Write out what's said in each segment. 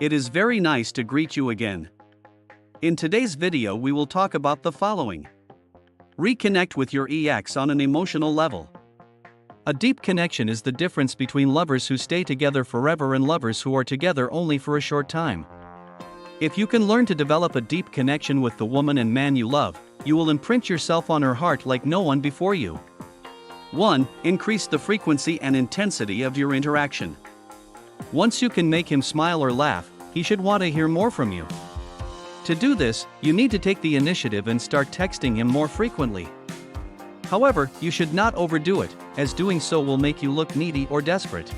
It is very nice to greet you again. In today's video we will talk about the following. Reconnect with your ex on an emotional level. A deep connection is the difference between lovers who stay together forever and lovers who are together only for a short time. If you can learn to develop a deep connection with the woman and man you love, you will imprint yourself on her heart like no one before you. 1. Increase the frequency and intensity of your interaction. Once you can make him smile or laugh, he should want to hear more from you. To do this, you need to take the initiative and start texting him more frequently. However, you should not overdo it, as doing so will make you look needy or desperate.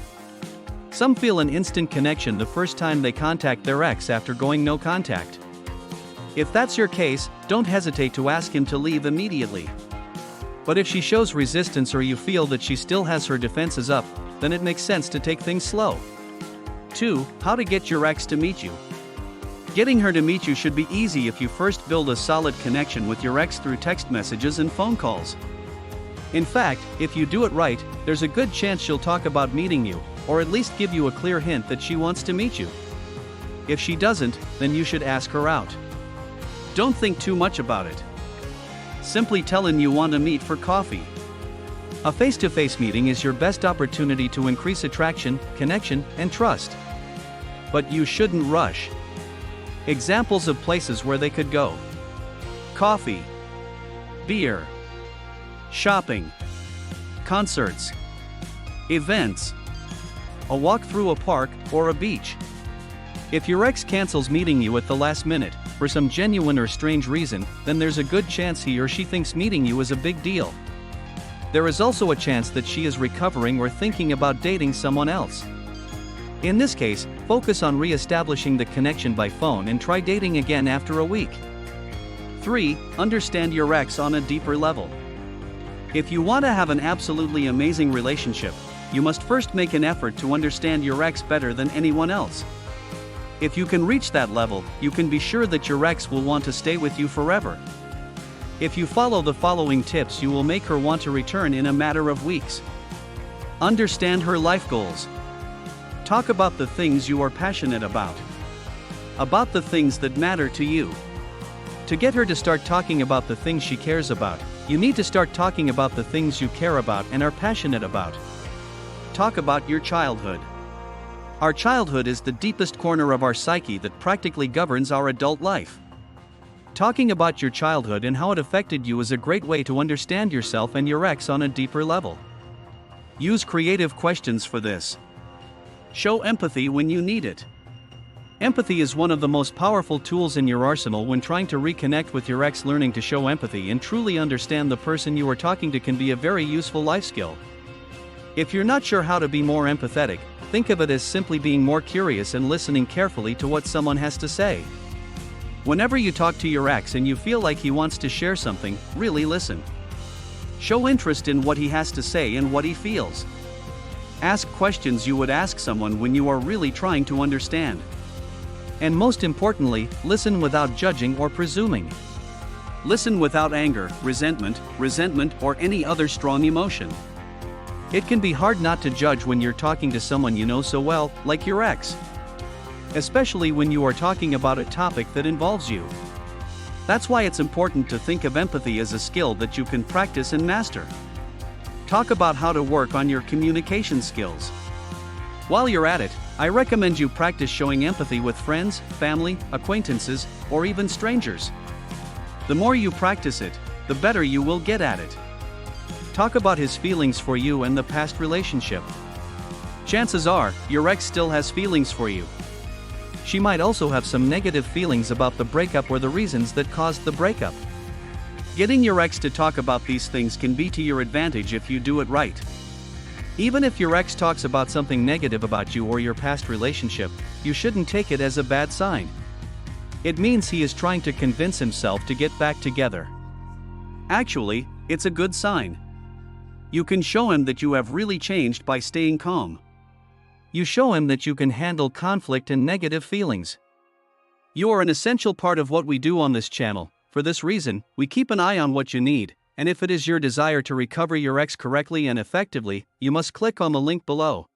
Some feel an instant connection the first time they contact their ex after going no contact. If that's your case, don't hesitate to ask him to leave immediately. But if she shows resistance or you feel that she still has her defenses up, then it makes sense to take things slow. 2. How to get your ex to meet you. Getting her to meet you should be easy if you first build a solid connection with your ex through text messages and phone calls. In fact, if you do it right, there's a good chance she'll talk about meeting you, or at least give you a clear hint that she wants to meet you. If she doesn't, then you should ask her out. Don't think too much about it. Simply tell him you want to meet for coffee. A face-to-face meeting is your best opportunity to increase attraction, connection, and trust. But you shouldn't rush. Examples of places where they could go: coffee, beer, shopping, concerts, events, a walk through a park or a beach. If your ex cancels meeting you at the last minute, for some genuine or strange reason, then there's a good chance he or she thinks meeting you is a big deal. There is also a chance that she is recovering or thinking about dating someone else. In this case, focus on re-establishing the connection by phone and try dating again after a week. 3. Understand your ex on a deeper level. If you want to have an absolutely amazing relationship, you must first make an effort to understand your ex better than anyone else. If you can reach that level, you can be sure that your ex will want to stay with you forever. If you follow the following tips, you will make her want to return in a matter of weeks. Understand her life goals. Talk about the things you are passionate about. About the things that matter to you. To get her to start talking about the things she cares about, you need to start talking about the things you care about and are passionate about. Talk about your childhood. Our childhood is the deepest corner of our psyche that practically governs our adult life. Talking about your childhood and how it affected you is a great way to understand yourself and your ex on a deeper level. Use creative questions for this. Show empathy when you need it. Empathy is one of the most powerful tools in your arsenal when trying to reconnect with your ex. Learning to show empathy and truly understand the person you are talking to can be a very useful life skill. If you're not sure how to be more empathetic, think of it as simply being more curious and listening carefully to what someone has to say. Whenever you talk to your ex and you feel like he wants to share something, really listen. Show interest in what he has to say and what he feels. Ask questions you would ask someone when you are really trying to understand. And most importantly, listen without judging or presuming. Listen without anger, resentment, or any other strong emotion. It can be hard not to judge when you're talking to someone you know so well, like your ex. Especially when you are talking about a topic that involves you. That's why it's important to think of empathy as a skill that you can practice and master. Talk about how to work on your communication skills. While you're at it, I recommend you practice showing empathy with friends, family, acquaintances, or even strangers. The more you practice it, the better you will get at it. Talk about his feelings for you and the past relationship. Chances are, your ex still has feelings for you. She might also have some negative feelings about the breakup or the reasons that caused the breakup. Getting your ex to talk about these things can be to your advantage if you do it right. Even if your ex talks about something negative about you or your past relationship, you shouldn't take it as a bad sign. It means he is trying to convince himself to get back together. Actually, it's a good sign. You can show him that you have really changed by staying calm. You show him that you can handle conflict and negative feelings. You are an essential part of what we do on this channel. For this reason, we keep an eye on what you need, and if it is your desire to recover your ex correctly and effectively, you must click on the link below.